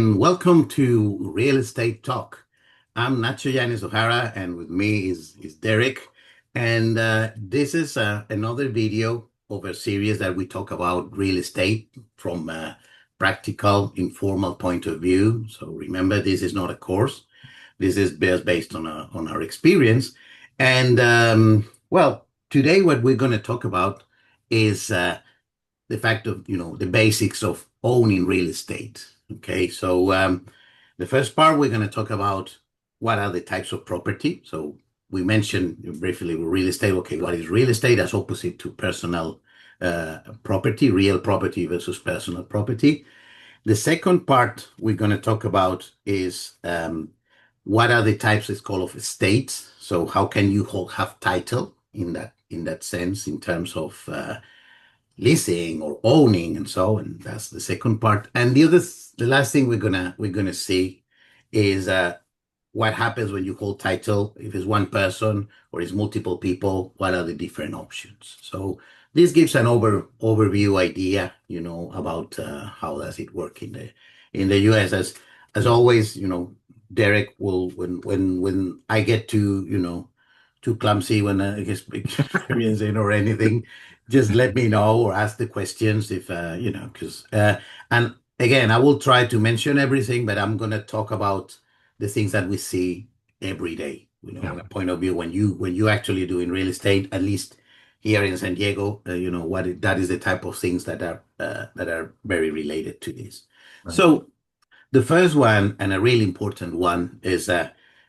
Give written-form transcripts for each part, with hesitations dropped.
And welcome to Real Estate Talk. I'm Nacho Yanez, and with me is Derek. And this is another video of a series that we talk about real estate from a practical, informal point of view. So remember, this is not a course. This is based on our experience. And well, today what we're going to talk about is the fact of, the basics of owning real estate. Okay, so the first part, we're going to talk about what are the types of property. So we mentioned briefly real estate. Okay, what is real estate as opposite to personal property, real property versus personal property. The second part we're going to talk about is what are the types, it's called, of estates. So how can you have title in that sense in terms of leasing or owning and so on. That's the second part. And the last thing we're gonna see is what happens when you hold title. If it's one person or it's multiple people, what are the different options? So this gives an overview idea, about how does it work in the US. As always, Derek will when I get to too clumsy when I get experiencing or anything, just let me know or ask the questions if because and again, I will try to mention everything, but I'm gonna talk about the things that we see every day. Yeah. A point of view when you actually do in real estate, at least here in San Diego, that is the type of things that are very related to this. Right. So the first one, and a really important one, is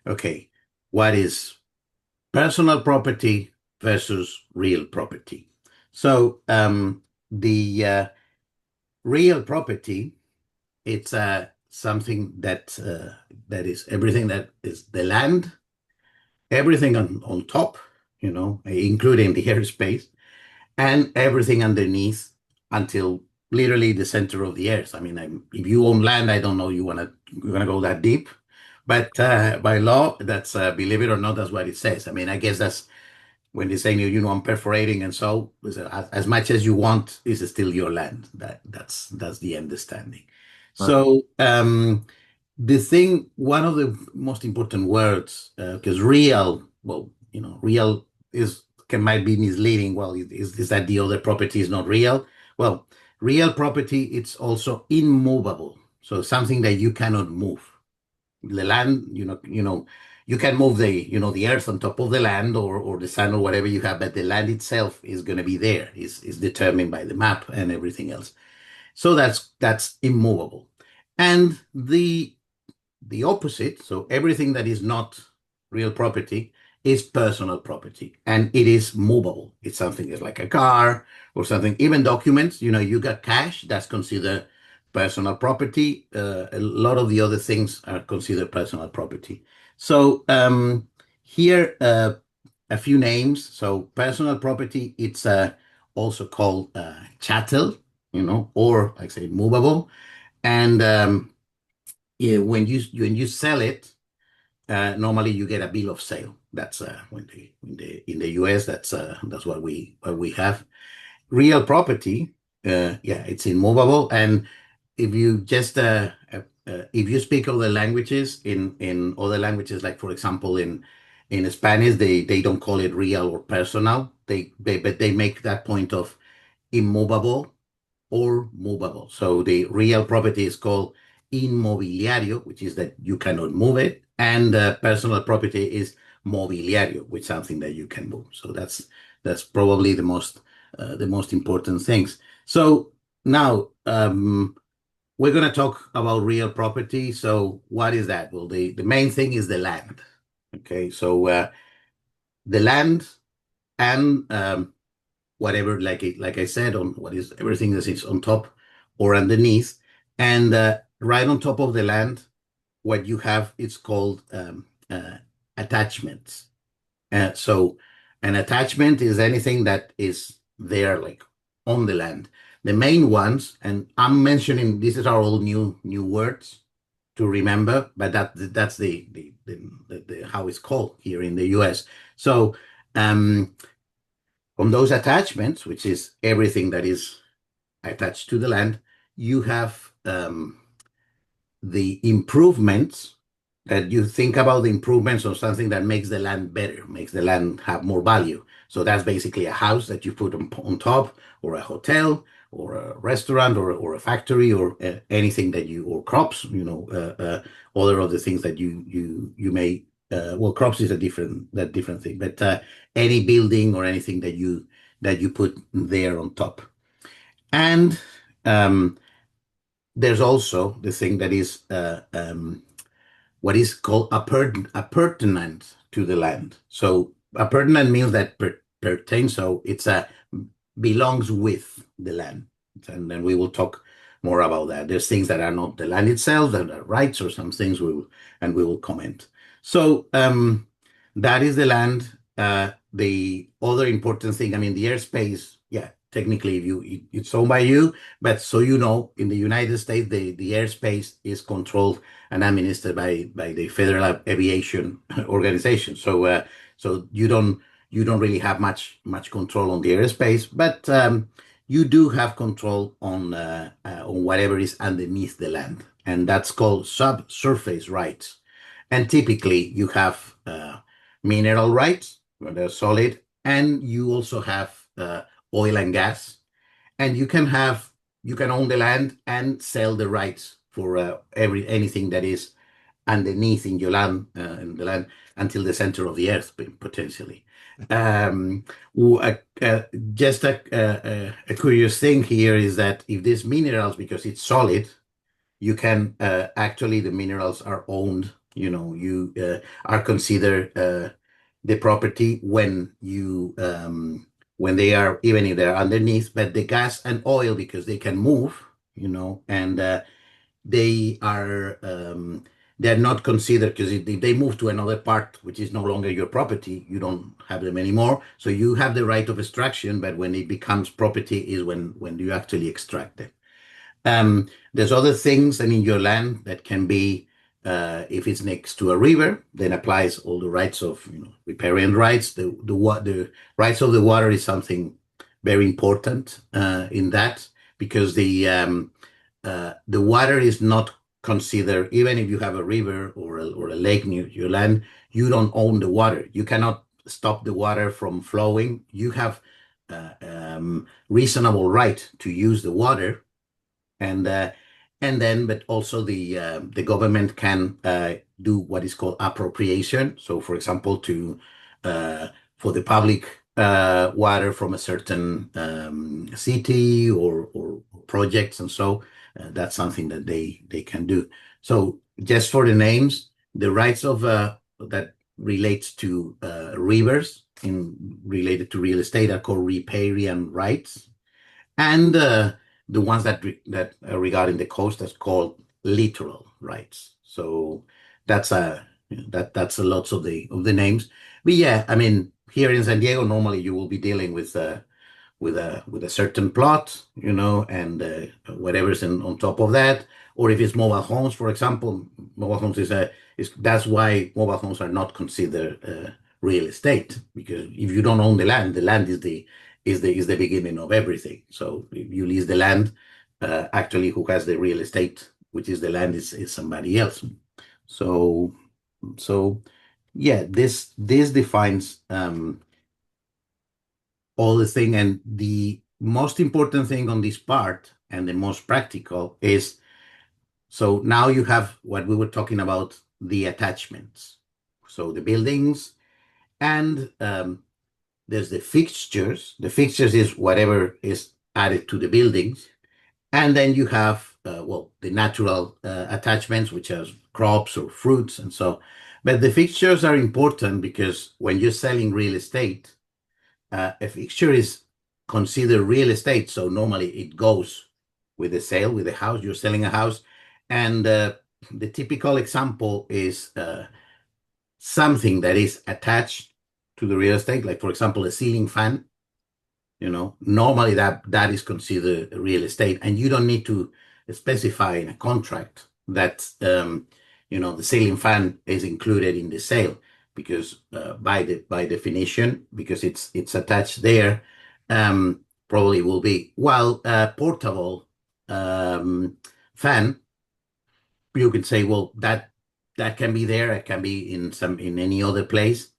okay, what is personal property versus real property? So the real property, it's something that is everything that is the land, everything on top, including the airspace, and everything underneath until literally the center of the earth. I mean, if you own land, I don't know you're gonna go that deep, but by law, that's believe it or not, that's what it says. I mean, I guess that's when they're saying, I'm perforating, and so as much as you want is still your land. That's the understanding. Right. So one of the most important words, because real, well, real might be misleading. Well, is that the other property is not real? Well, real property, it's also immovable. So something that you cannot move. The land, you can move the earth on top of the land or the sun or whatever you have, but the land itself is going to be there. Is determined by the map and everything else. So that's immovable. And the opposite, so everything that is not real property is personal property, and it is movable. It's something that's like a car or something. Even documents, you got cash, that's considered personal property. A lot of the other things are considered personal property. So here, a few names. So personal property, it's also called chattel, or like I say, movable. And yeah, when you sell it, normally you get a bill of sale. That's when in the US, that's what we have. Real property, yeah, it's immovable. And if you speak other languages, in other languages, like for example in Spanish, they don't call it real or personal. But they make that point of immovable or movable. So the real property is called inmobiliario, which is that you cannot move it, and personal property is mobiliario, which is something that you can move. So that's probably the most important things. So now we're going to talk about real property. So what is that? Well, the main thing is the land. Okay, so the land and whatever, like I said, on what is everything that sits on top or underneath, and right on top of the land, what you have is called attachments. So an attachment is anything that is there, like on the land. The main ones, and I'm mentioning these are all new words to remember, but that's the how it's called here in the US. So um, from those attachments, which is everything that is attached to the land, you have the improvements that you think about the improvements of something that makes the land better, makes the land have more value. So that's basically a house that you put on top, or a hotel, or a restaurant, or a factory, or anything that you, or crops, other of the things that you may. Well, crops is a different thing, but any building or anything that you put there on top. And um, there's also the thing that is what is called appurtenant to the land. So appurtenant means that pertains, so it's a belongs with the land. And then we will talk more about that. There's things that are not the land itself, that are rights, or some things we will comment. So that is the land. The other important thing, I mean, the airspace, yeah, technically it's owned by you, but so in the United States, the airspace is controlled and administered by the Federal Aviation Organization. So you don't really have much control on the airspace, but you do have control on whatever is underneath the land, and that's called subsurface rights. And typically, you have mineral rights when they're solid, and you also have oil and gas, and you can own the land and sell the rights for every anything that is underneath in the land until the center of the earth, potentially. Um, just a curious thing here is that if these minerals, because it's solid, you can actually, the minerals are owned. You are considered the property when they are, even if they're underneath. But the gas and oil, because they can move, and they are they're not considered, because if they move to another part which is no longer your property, you don't have them anymore. So you have the right of extraction, but when it becomes property is when you actually extract them. There's other things, in your land that can be, if it's next to a river, then applies all the rights of, riparian rights. The rights of the water is something very important in that, because the water is not considered, even if you have a river or a lake near your land, you don't own the water. You cannot stop the water from flowing. You have reasonable right to use the water, and then, but also the government can do what is called appropriation. So, for example, to for the public water from a certain city or projects, and so that's something that they can do. So, just for the names, the rights of that relates to rivers in related to real estate are called riparian rights, and the ones that are regarding the coast, that's called littoral rights. So that's a lots of the names. But yeah, I mean, here in San Diego, normally you will be dealing with a certain plot, and whatever's on top of that. Or if it's mobile homes, for example, mobile homes is that's why mobile homes are not considered real estate, because if you don't own the land is the beginning of everything. So if you lease the land, actually, who has the real estate, which is the land, is somebody else. So so yeah, this defines all the thing. And the most important thing on this part, and the most practical, is, so now you have what we were talking about, the attachments. So the buildings, and there's the fixtures. The fixtures is whatever is added to the buildings. And then you have, well, the natural attachments, which are crops or fruits, and so. But the fixtures are important, because when you're selling real estate, a fixture is considered real estate. So normally it goes with the sale, with the house. You're selling a house. And the typical example is something that is attached to the real estate, like, for example, a ceiling fan. Normally that is considered real estate, and you don't need to specify in a contract that the ceiling fan is included in the sale, because by definition, because it's attached there, probably will be, while a portable fan you can say, well, that can be there. It can be in any other place.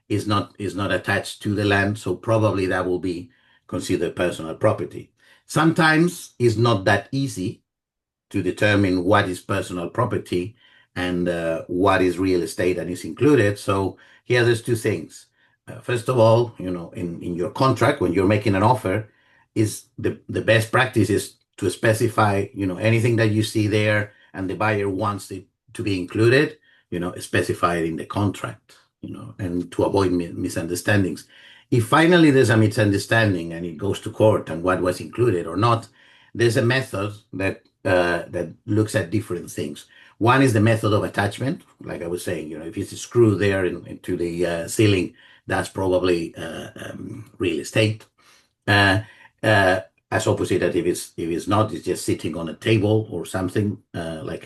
Is not attached to the land, so probably that will be considered personal property. Sometimes it's not that easy to determine what is personal property and what is real estate and is included. So here there's two things. First of all, in your contract, when you're making an offer, is the best practice is to specify, anything that you see there and the buyer wants it to be included, specify it in the contract, and to avoid misunderstandings. If finally there's a misunderstanding and it goes to court and what was included or not, there's a method that looks at different things. One is the method of attachment, like I was saying. If it's a screw there into the ceiling, that's probably real estate. Uh, uh, as opposite that if it's not, it's just sitting on a table or something like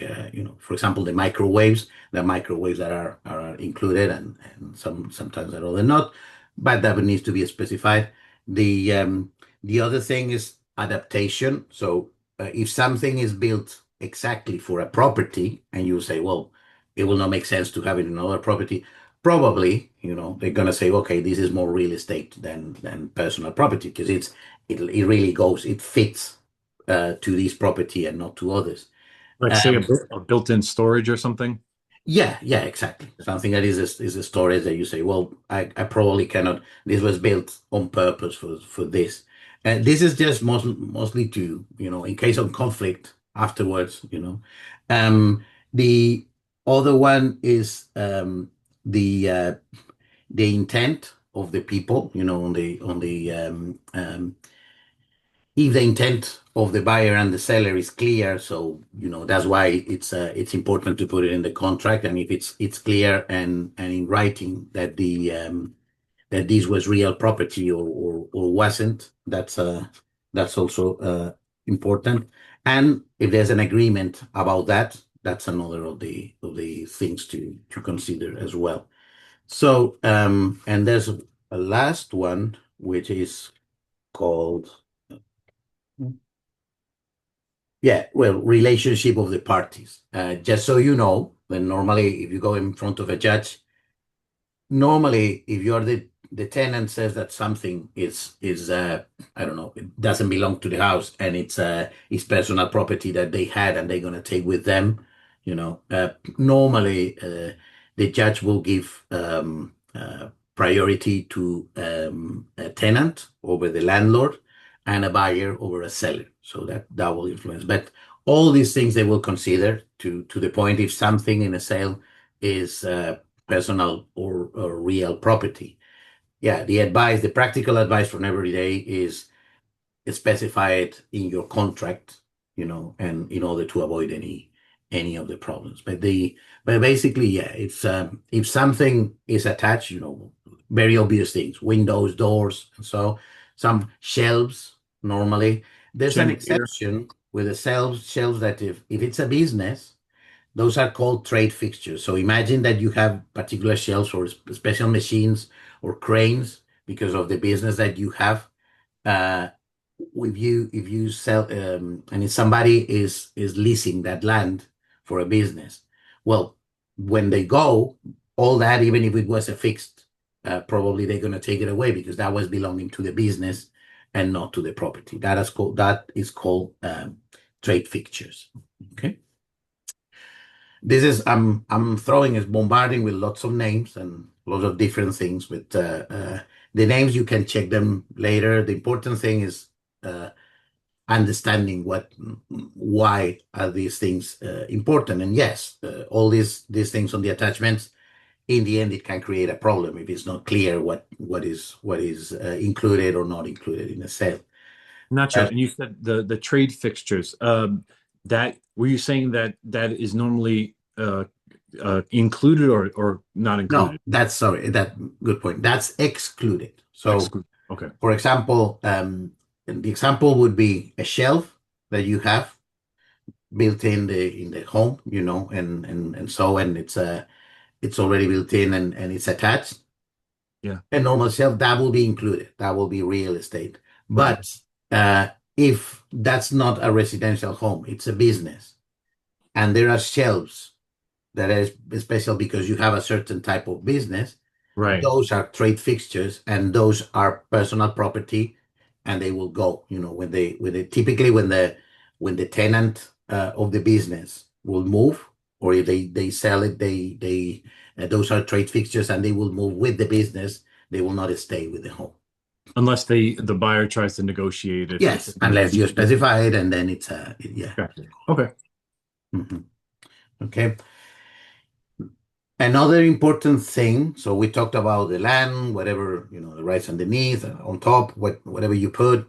for example, the microwaves that are included and sometimes that are not, but that needs to be specified. The other thing is adaptation. So if something is built exactly for a property, and you say, well, it will not make sense to have it in another property, probably, they're gonna say, okay, this is more real estate than personal property because it really it fits to this property and not to others. Like say Um, a built-in storage or something. yeah, yeah, exactly. Something that is a storage that you say, well, I probably cannot. This was built on purpose for this, and this is just mostly to in case of conflict afterwards. The other one is the intent of the people. If the intent of the buyer and the seller is clear, so that's why it's important to put it in the contract. And if it's clear and in writing that this was real property or wasn't, that's also important. And if there's an agreement about that, that's another of the things to consider as well. So and there's a last one which is called, yeah, well, relationship of the parties. Just so you know, then normally if you go in front of a judge, normally if you're the tenant says that something is I don't know, it doesn't belong to the house and it's personal property that they had and they're gonna take with them, normally the judge will give priority to a tenant over the landlord and a buyer over a seller, so that will influence. But all these things they will consider to the point if something in a sale is personal or real property. Yeah, the practical advice from every day is specify it in your contract, and in order to avoid any of the problems. But basically, yeah, it's if something is attached, very obvious things, windows, doors, and so some shelves normally. There's an Chandelier. exception with the shelves that if it's a business, those are called trade fixtures. So imagine that you have particular shelves or special machines or cranes because of the business that you have. Uh, if you sell and if somebody is leasing that land for a business, well, when they go, all that, even if it was a fixed, probably they're going to take it away because that was belonging to the business and not to the property. That is called trade fixtures. Okay. This is I'm throwing is bombarding with lots of names and lots of different things. With the names, you can check them later. The important thing is uh, understanding why are these things important. And yes, all these things on the attachments, in the end, it can create a problem if it's not clear what is included or not included in a sale. Nacho, Uh, and you said the trade fixtures. That were you saying that is normally included or not no, included? that's sorry, that good point. That's excluded. So Excluded. Okay. for example, the example would be a shelf that you have built in the home, and it's already built in and it's attached. Yeah. A normal shelf that will be included. That will be real estate. Okay. But if that's not a residential home, it's a business. and there are shelves that is special because you have a certain type of business. Right. Those are trade fixtures, and those are personal property, and they will go. When they typically when the tenant of the business will move, or if they sell it, they those are trade fixtures, and they will move with the business. They will not stay with the home. Unless the buyer tries to negotiate if Yes, unless you yeah. specify it, and then it's yeah. Gotcha. Okay. Mhm. Okay. Another important thing, so we talked about the land, whatever, the rights underneath, on top, whatever you put.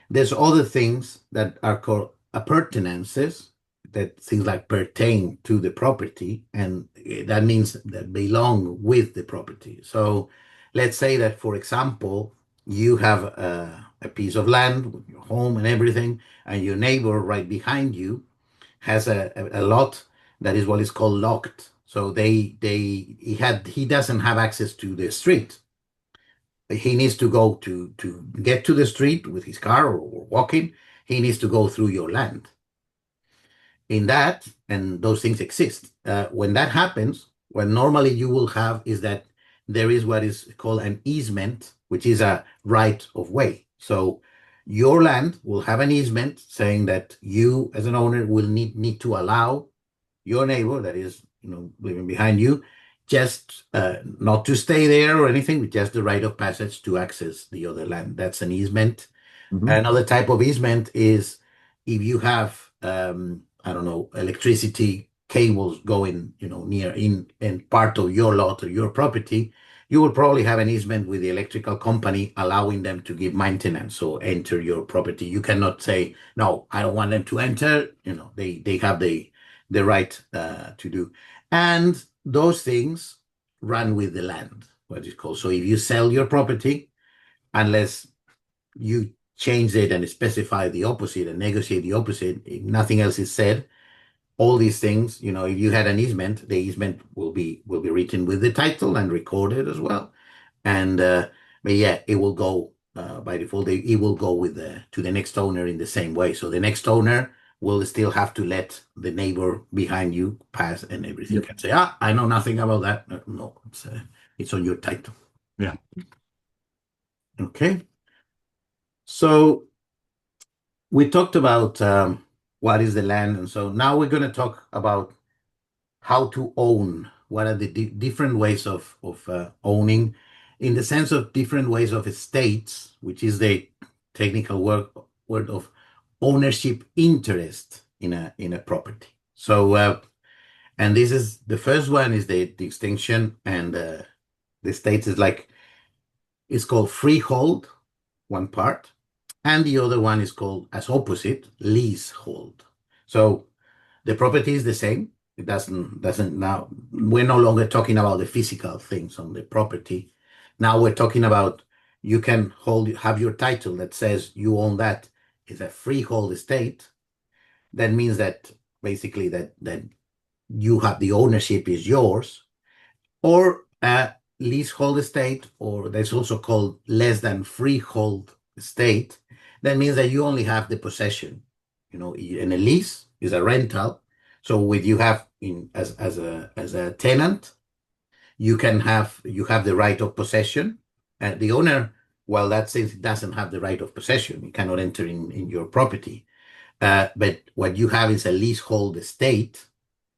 There's other things that are called appurtenances, that things like pertain to the property, and that means that belong with the property. So let's say that, for example, you have a piece of land with your home and everything, and your neighbor right behind you has a lot that is what is called locked. So he doesn't have access to the street. He needs to go to get to the street with his car, or walking. He needs to go through your land. In that, and those things exist. When that happens, what normally you will have is that there is what is called an easement, which is a right of way. So your land will have an easement saying that you, as an owner, will need to allow your neighbor that is living behind you just not to stay there or anything, with just the right of passage to access the other land. That's an easement. Hmm. Another type of easement is if you have, I don't know, electricity cables going, near in part of your lot or your property. You will probably have an easement with the electrical company, allowing them to give maintenance or enter your property. You cannot say, no, I don't want them to enter. They have the right to do. And those things run with the land, what is called. So if you sell your property, unless you change it and specify the opposite and negotiate the opposite, if nothing else is said, all these things, if you had an easement, the easement will be written with the title and recorded as well. And but yeah, it will go by default. It will go with the to the next owner in the same way. So the next owner will still have to let the neighbor behind you pass, and everything Yep. can say, I know nothing about that. No, it's on your title. Yeah. Okay. So we talked about what is the land, and so now we're going to talk about how to own. What are the different ways of owning, in the sense of different ways of estates, which is the technical word of ownership interest in a property. So, and this is the first one is the distinction, and the states is like it's called freehold, one part, and the other one is called as opposite leasehold. So the property is the same. It doesn't now. We're no longer talking about the physical things on the property. Now we're talking about you can have your title that says you own that. It's a freehold estate. That means that basically that you have the ownership is yours, or a leasehold estate, or that's also called less than freehold estate. That means that you only have the possession. In a lease is a rental. So with you have in as a tenant, you have the right of possession. And the owner, well, that says it doesn't have the right of possession. It cannot enter in your property. But what you have is a leasehold estate.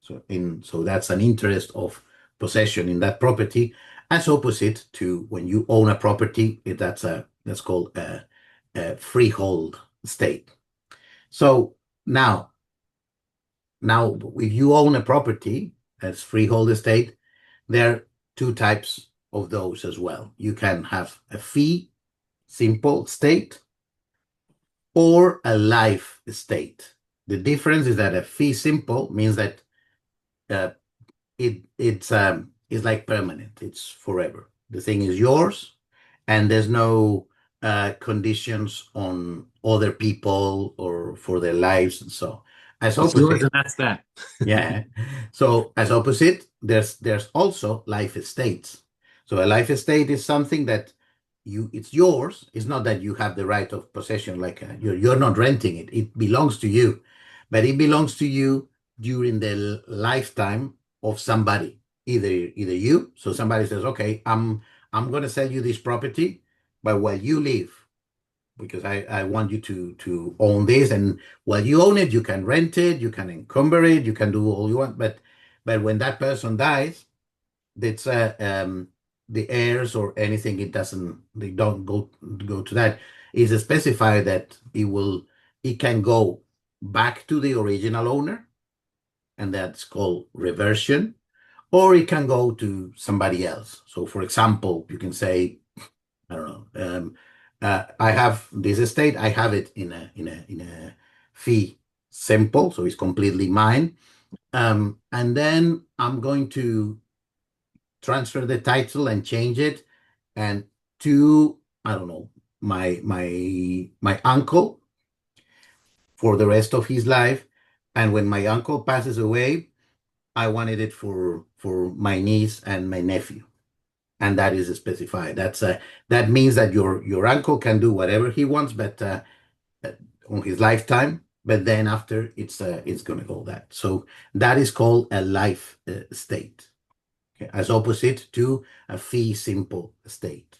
So that's an interest of possession in that property, as opposite to when you own a property, that's called a freehold estate. So now if you own a property as freehold estate, there are two types of those as well. You can have a fee simple estate or a life estate. The difference is that a fee simple means that uh, it's like permanent. It's forever. The thing is yours, and there's no conditions on other people or for their lives, and so as It's yours opposite. and that's that. Yeah. So as opposite, there's also life estates. So a life estate is something that it's yours. It's not that you have the right of possession, like you're not renting it. It belongs to you, but it belongs to you during the lifetime of somebody, either you. So somebody says, okay, I'm going to sell you this property, but while you live, because I want you to own this, and while you own it, you can rent it, you can encumber it, you can do all you want. But when that person dies, it's the heirs or anything, they don't go to that. It's specified that it can go back to the original owner, and that's called reversion, or it can go to somebody else. So, for example, you can say, I don't know, I have this estate. I have it in a fee simple, so it's completely mine. And then I'm going to transfer the title and change it, and to, I don't know, my uncle for the rest of his life. And when my uncle passes away, I wanted it for my niece and my nephew, and that is specified. That means that your uncle can do whatever he wants, but uh, on his lifetime. But then after, it's going to go that. So that is called a life estate, okay, as opposite to a fee simple estate.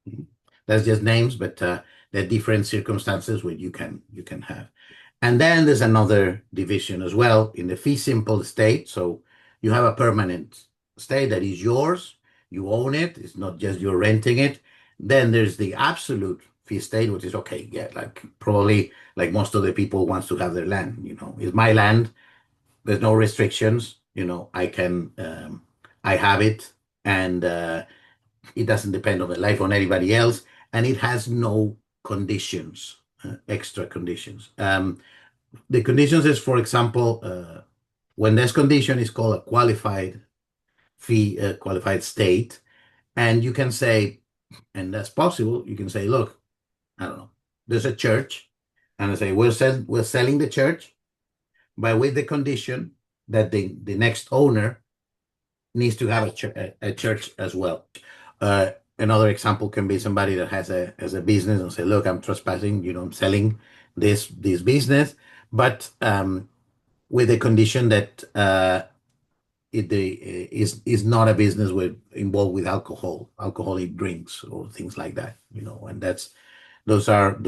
Mhm. That's just names, but there are different circumstances where you can have. And then there's another division as well in the fee simple estate. So you have a permanent estate that is yours. You own it. It's not just you're renting it. Then there's the absolute fee estate, which is okay. Yeah, like probably like most of the people wants to have their land. It's my land. There's no restrictions. I have it, and it doesn't depend on the life on anybody else, and it has no conditions, extra conditions. The conditions is, for example, when this condition is called a qualified state, and you can say, and that's possible. You can say, look, I don't know, there's a church, and I say we're selling the church, but with the condition that the next owner needs to have a church as well. Another example can be somebody that has a business and say, look, I'm trespassing, I'm selling this business, but with the condition that is not a business involved with alcoholic drinks or things like that, and those are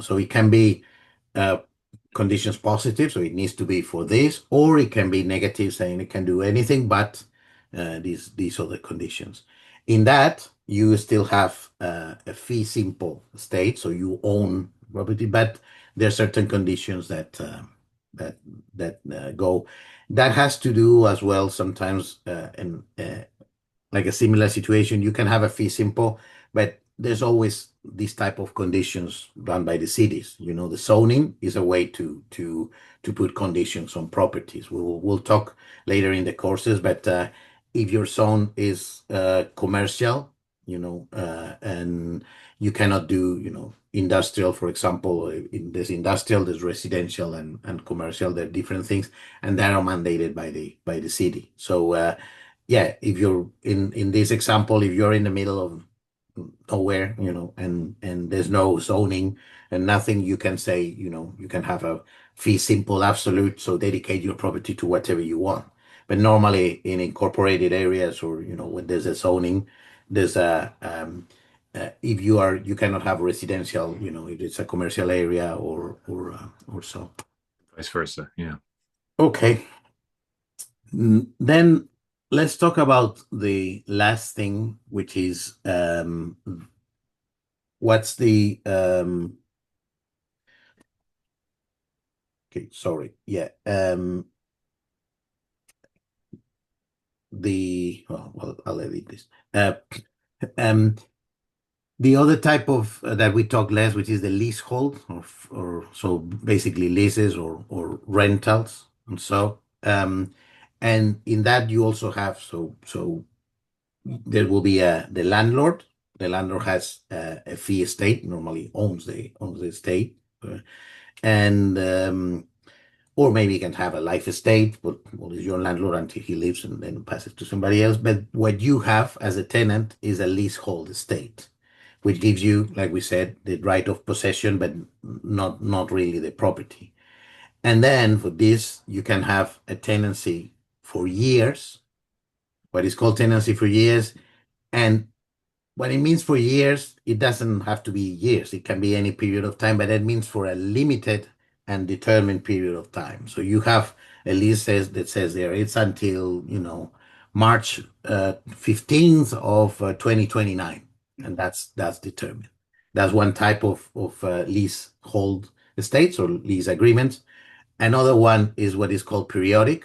so it can be uh, conditions positive, so it needs to be for this, or it can be negative, saying it can do anything but these other conditions. In that, you still have a fee simple state, so you own property, but there are certain conditions that go. That has to do as well sometimes, and like a similar situation. You can have a fee simple, but there's always these type of conditions done by the cities. The zoning is a way to put conditions on properties. We'll talk later in the courses, but if your zone is commercial, and you cannot do, industrial, for example. In this industrial, there's residential and commercial. They're different things, and they are mandated by the city. So yeah, if you're in this example, if you're in the middle of nowhere, and there's no zoning and nothing, you can say, you can have a fee simple absolute, so dedicate your property to whatever you want. But normally in incorporated areas, or when there's a zoning, there's a if you cannot have residential, if it's a commercial area or so. Vice versa. Yeah. Okay. Then let's talk about the last thing, which is what's the okay, sorry. Yeah. Well, I'll edit this. Um, the other type of that we talk less, which is the leasehold, or so basically leases or rentals, and so and in that you also have, so there will be the landlord. The landlord has a fee estate, normally owns the estate, and or maybe you can have a life estate, but well, is your landlord until he leaves and then passes to somebody else. But what you have as a tenant is a leasehold estate, which gives you, like we said, the right of possession, but not really the property. And then for this, you can have a tenancy for years, what is called tenancy for years. And what it means for years, it doesn't have to be years. It can be any period of time, but it means for a limited and determined period of time. So you have a lease that says there it's until, March 15th of 2029, and that's determined. That's one type of leasehold estates or lease agreements. Another one is what is called periodic.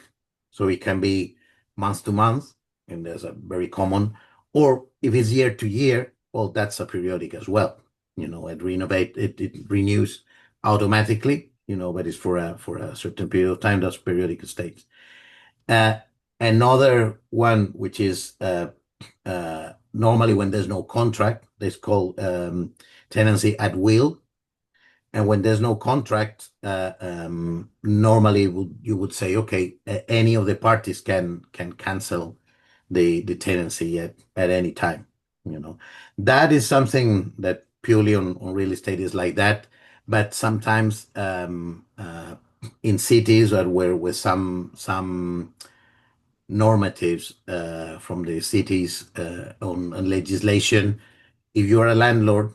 So it can be month to month, and there's a very common. Or if it's year to year, well, that's a periodic as well. It renews automatically, but it's for a certain period of time. That's periodic estates. Uh, Another one, which is normally when there's no contract, that's called tenancy at will. And when there's no contract, normally you would say, okay, any of the parties can cancel the tenancy at any time. That is something that purely on real estate is like that. But sometimes in cities or where with some normatives from the cities on legislation, if you're a landlord,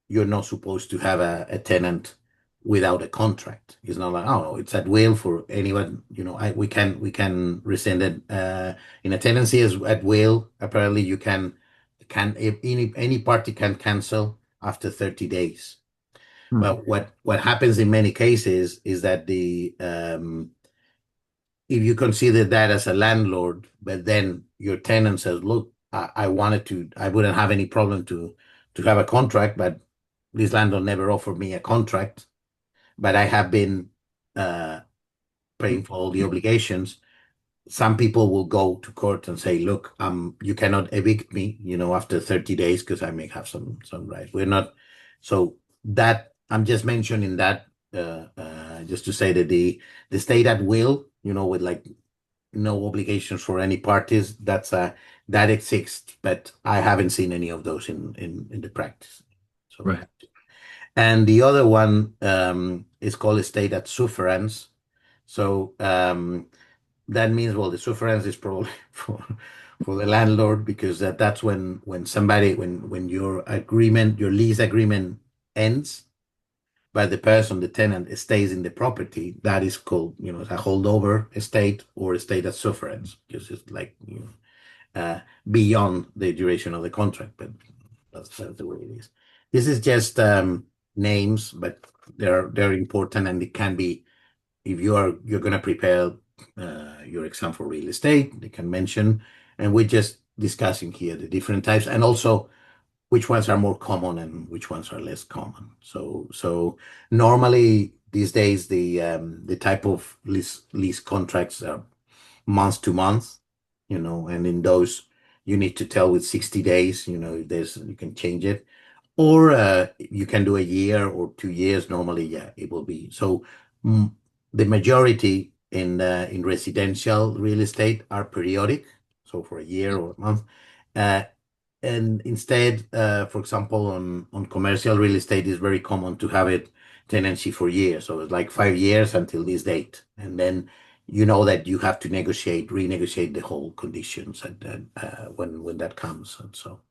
you're not supposed to have a tenant without a contract. It's not like, oh, no, it's at will for anyone. We can rescind it in a tenancy is at will. Apparently, you can if any party can cancel after 30 days. Hmm. But what happens in many cases is that the if you consider that as a landlord, but then your tenant says, "Look, I wouldn't have any problem to have a contract, but this landlord never offered me a contract, but I have been uh, paying for all the obligations." Some people will go to court and say, "Look, you cannot evict me, after 30 days because I may have some rights." We're not, so that I'm just mentioning that just to say that the state at will, with like no obligations for any parties, that exists, but I haven't seen any of those in the practice. So Right. that. And the other one is called estate at sufferance. So that means, well, the sufferance is probably for the landlord because that's when your lease agreement ends, but the tenant stays in the property. That is called, a holdover estate or estate at sufferance because it's like beyond the duration of the contract, but that's the way it is. This is just names, but they're important, and it can be if you're going to prepare your exam for real estate. They can mention, and we're just discussing here the different types, and also which ones are more common and which ones are less common. So normally these days the type of lease contracts are month to month, and in those you need to tell with 60 days, if there's you can change it, or you can do a year or 2 years. Normally, yeah, it will be. So mm, the majority in residential real estate are periodic, so for a year or a month. Uh, and instead, for example, on commercial real estate, it's very common to have it tenancy for years. So it's like 5 years until this date. And then you know that you have to renegotiate the whole conditions and when that comes. And so,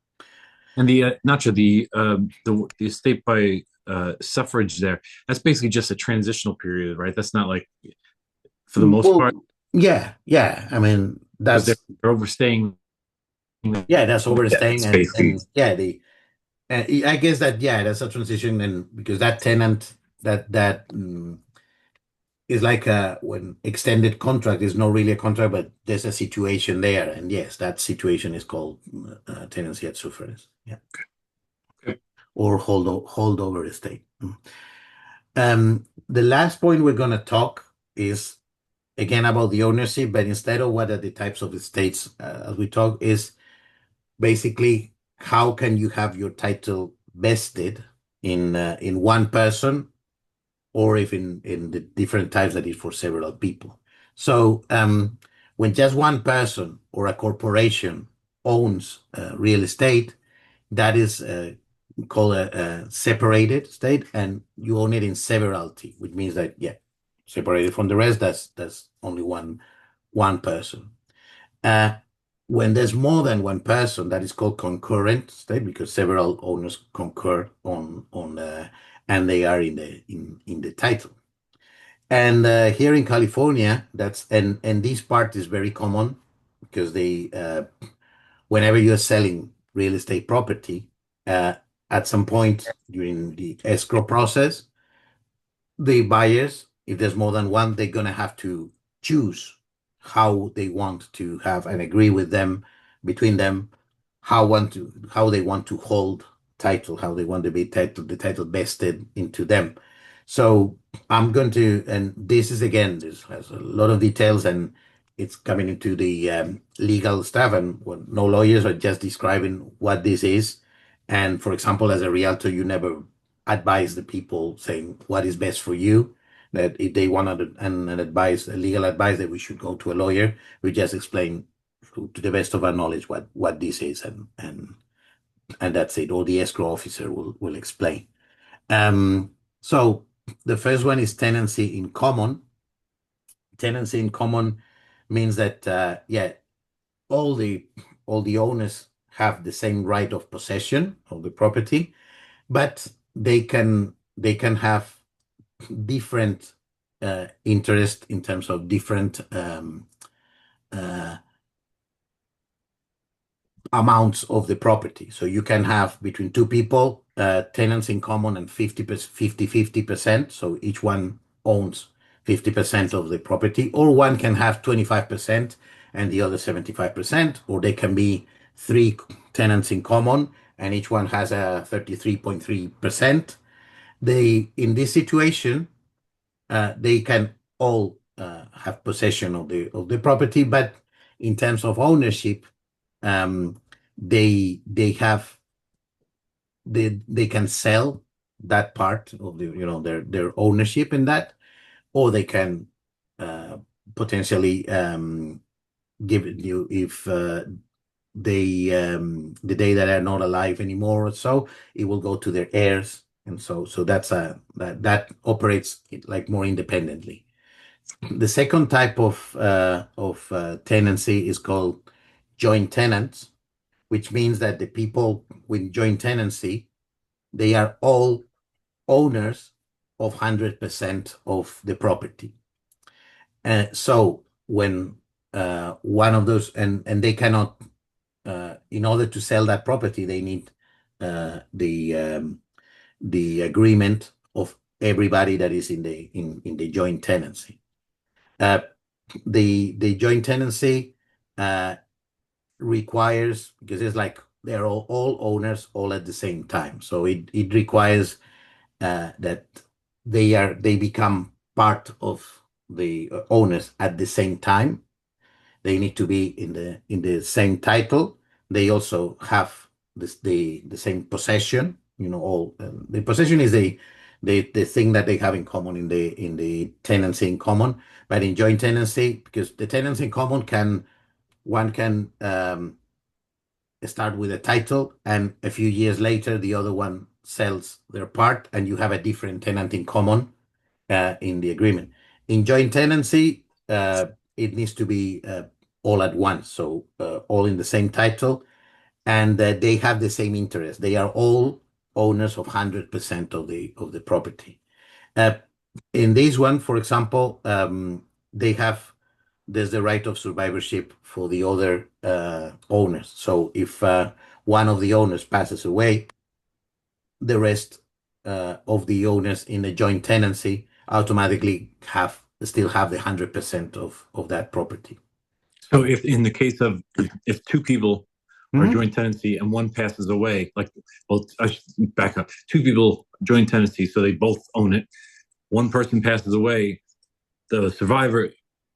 And the Nacho, the estate by suffrage there, that's basically just a transitional period, right? That's not like for the most part well, yeah, yeah. I mean, because they're overstaying that's that overstaying, and space. yeah, I guess that, yeah, that's a transition, and because that tenant that is like when extended contract is not really a contract, but there's a situation there, and yes, that situation is called tenancy at sufferance, yeah, Okay. or holdover estate. The last point we're gonna talk is again about the ownership, but instead of what are the types of estates as we talk is basically how can you have your title vested in one person, or if in the different types that is for several people. So when just one person or a corporation owns real estate, that is called a separated estate, and you own it in severalty, which means that, yeah, separated from the rest. That's only one person. Uh, when there's more than one person, that is called concurrent estate because several owners concur on and they are in the title. And here in California, and this part is very common because they whenever you're selling real estate property, uh, at some point during the escrow process, the buyers, if there's more than one, they're gonna have to choose how they want to have and agree with them between them how they want to hold title, how they want to be the title vested into them. So I'm going to, and this is again, this has a lot of details and it's coming into the legal stuff, and well, no lawyers are just describing what this is. And for example, as a realtor, you never advise the people saying what is best for you. That if they want an advice, a legal advice, that we should go to a lawyer. We just explain to the best of our knowledge what this is, and that's it. Or the escrow officer will explain. So the first one is tenancy in common. Tenancy in common means that yeah, all the all the owners have the same right of possession of the property, but they can have different interest in terms of different uh, amounts of the property. So you can have between two people tenants in common and 50-50%. So each one owns 50% of the property, or one can have 25% and the other 75%, or they can be three tenants in common and each one has a 33.3%. They in this situation they can all have possession of the property, but in terms of ownership, um, they have they can sell that part of the their ownership in that, or they can uh, potentially give it you if they the day that are not alive anymore, or so it will go to their heirs, and so that's a that operates like more independently. The second type of tenancy is called joint tenants, which means that the people with joint tenancy, they are all owners of 100% of the property. So when one of those, and they cannot, in order to sell that property, they need the agreement of everybody that is in the joint tenancy. Uh, the joint tenancy uh, requires, because it's like they're all owners all at the same time. So it requires that they become part of the owners at the same time. They need to be in the same title. They also have the same possession. All the possession is the thing that they have in common in the tenancy in common. But in joint tenancy, because the tenancy in common can start with a title, and a few years later, the other one sells their part, and you have a different tenant in common in the agreement. In joint tenancy, it needs to be all at once, so all in the same title, and they have the same interest. They are all owners of 100% of the property. Uh, in this one, for example, they have there's the right of survivorship for the other owners. So if one of the owners passes away, the rest of the owners in the joint tenancy automatically still have the 100% of that property. So if in the case of if two people are Mhm. joint tenancy and one passes away, like, well, I should back up. Two people joint tenancy, so they both own it. One person passes away, the survivor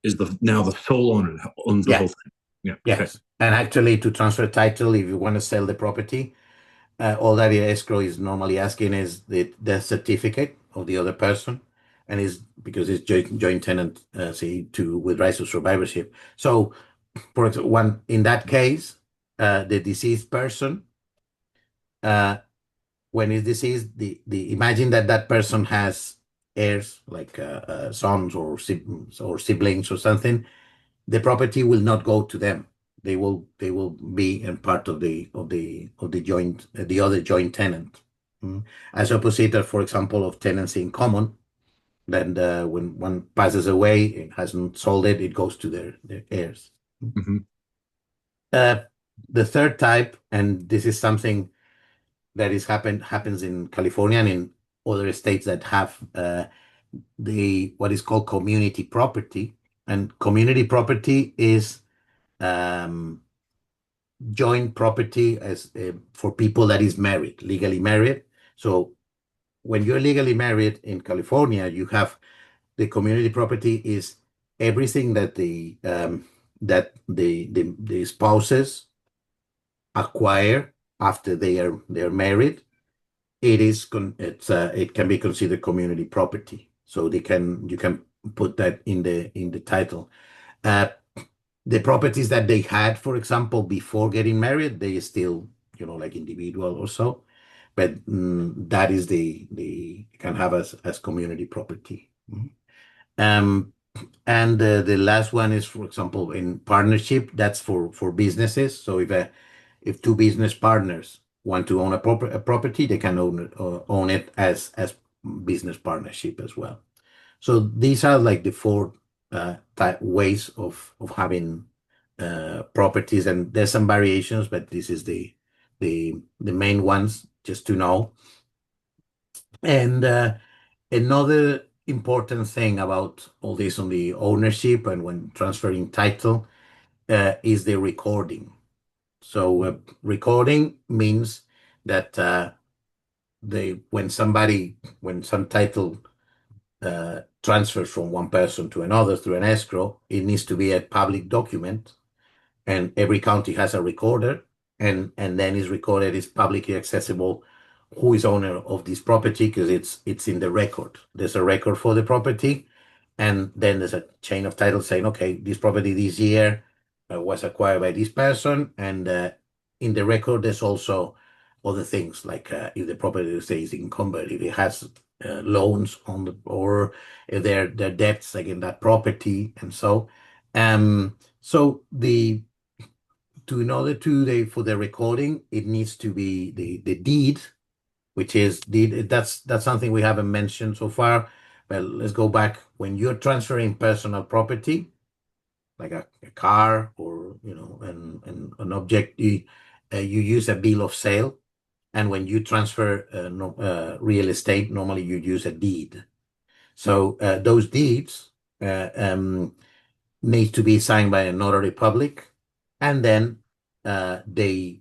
is now the sole owner that owns the whole Yes, thing. Yeah. Okay. yes. And actually, to transfer title, if you want to sell the property, all that the escrow is normally asking is the death certificate of the other person, and is because it's joint tenant, say, to with rights of survivorship. So, for example, one in that case, the deceased person, uh, when he's deceased, the imagine that person has heirs, like sons or siblings or something, the property will not go to them. They will be in part of the joint the other joint tenant. Mm. As opposite, for example, of tenancy in common, then when one passes away, it hasn't sold it, it goes to their heirs. Hmm. Uh, the third type, and this is something that happens in California and in other states that have the what is called community property. And community property is um, joint property as for people that is married, legally married. So when you're legally married in California, you have the community property is everything that the spouses acquire after they are married. It can be considered community property. So you can put that in the title. Uh, the properties that they had, for example, before getting married, they still, like individual or so, but that is the can have as community property. Mhm. Um, and the last one is, for example, in partnership, that's for businesses. So if two business partners want to own a property, they can own it as business partnership as well. So these are like the four type ways of having properties, and there's some variations, but this is the main ones just to know. And another important thing about all this on the ownership and when transferring title is the recording. So recording means that when some title transfers from one person to another through an escrow, it needs to be a public document, and every county has a recorder, and then is recorded, is publicly accessible who is owner of this property, because it's in the record. There's a record for the property, and then there's a chain of title saying, okay, this property this year was acquired by this person, and in the record there's also other things like if the property says encumbered, if it has loans on or if there are debts against that property, and so in order for the recording, it needs to be the deed, which is deed. That's something we haven't mentioned so far. But let's go back. When you're transferring personal property, like a car or an object, you use a bill of sale. And when you transfer real estate, normally you use a deed. So those deeds need to be signed by a notary public, and then they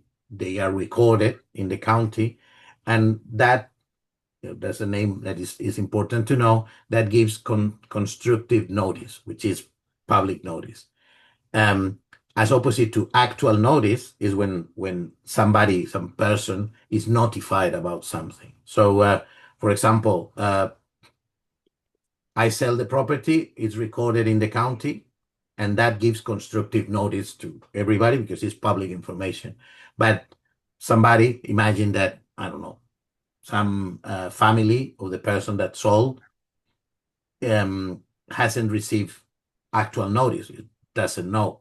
are recorded in the county, and that's a name that is important to know. That gives constructive notice, which is public notice. Um, as opposite to actual notice is when some person is notified about something. So, for example, I sell the property, it's recorded in the county, and that gives constructive notice to everybody because it's public information. But somebody, imagine that, I don't know, some family of the person that sold hasn't received actual notice. It doesn't know.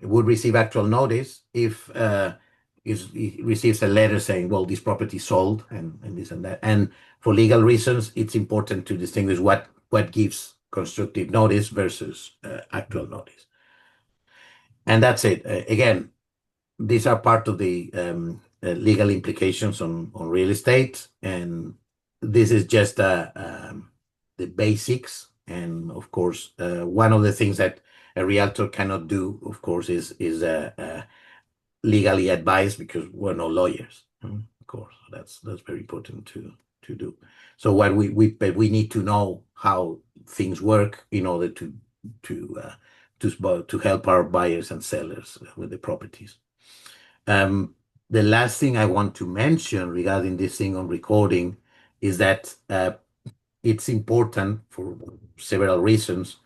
It would receive actual notice if it receives a letter saying, well, this property sold and this and that. And for legal reasons, it's important to distinguish what gives constructive notice versus actual notice. And that's it. Again, these are part of the legal implications on real estate, and this is just the basics. And of course, one of the things that a realtor cannot do, of course, is legally advise, because we're no lawyers. Of course, that's very important to do. So what we need to know how things work in order to help our buyers and sellers with the properties. Um, the last thing I want to mention regarding this thing on recording is that it's important for several reasons.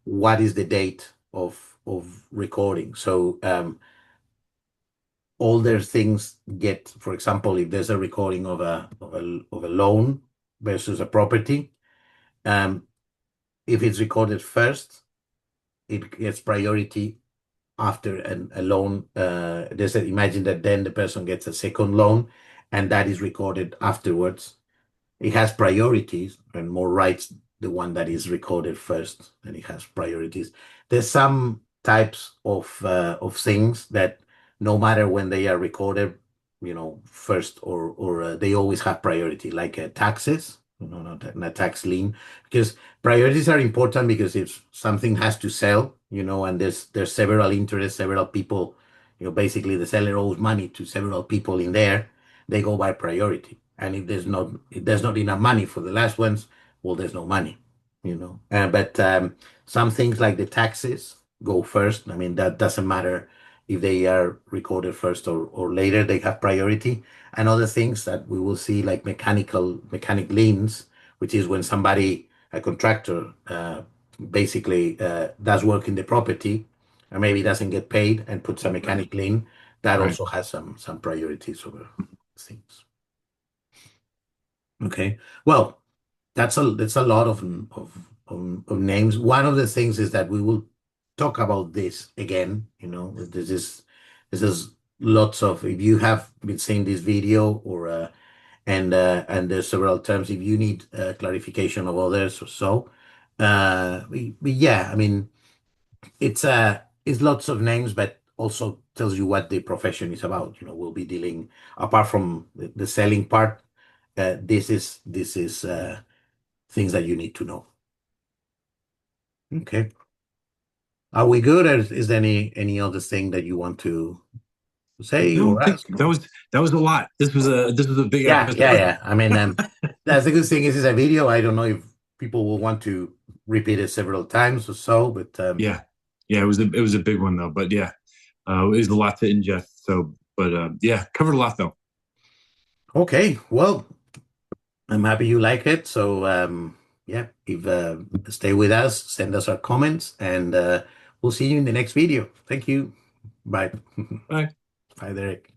What is the date of recording? So older things for example, if there's a recording of a loan versus a property, Um, if it's recorded first, it gets priority after a loan. Imagine that then the person gets a second loan, and that is recorded afterwards. It has priorities and more rights. The one that is recorded first, and it has priorities. There's some types of things that no matter when they are recorded, first or they always have priority, like taxes. Not tax lien, because priorities are important because if something has to sell, and there's several interests, several people, basically the seller owes money to several people in there, they go by priority. And if there's not enough money for the last ones, well, there's no money, but some things like the taxes go first. I mean, that doesn't matter if they are recorded first or later, they have priority. And other things that we will see, like mechanic liens, which is when somebody, a contractor, basically does work in the property and maybe doesn't get paid and puts a Right. mechanic lien, that Right. also has some priorities over things. Okay. Well, that's a lot of names. One of the things is that we will talk about this again. This is lots of. If you have been seeing this video or and there's several terms. If you need clarification of others or so, yeah. I mean, it's lots of names, but also tells you what the profession is about. We'll be dealing apart from the selling part. This is things that you need to know. Okay. Are we good? Or is there any other thing that you want to say No, or I think ask? that was a lot. This was a big Yeah, yeah, episode. yeah. I mean, that's the good thing. This is a video. I don't know if people will want to repeat it several times or so, but Yeah, yeah, it was a big one though. But yeah, it was a lot to ingest. So, but yeah, covered a lot though. okay. Well, I'm happy you like it. So yeah, if stay with us, send us our comments, and we'll see you in the next video. Thank you. Bye. Bye. Bye, Derek.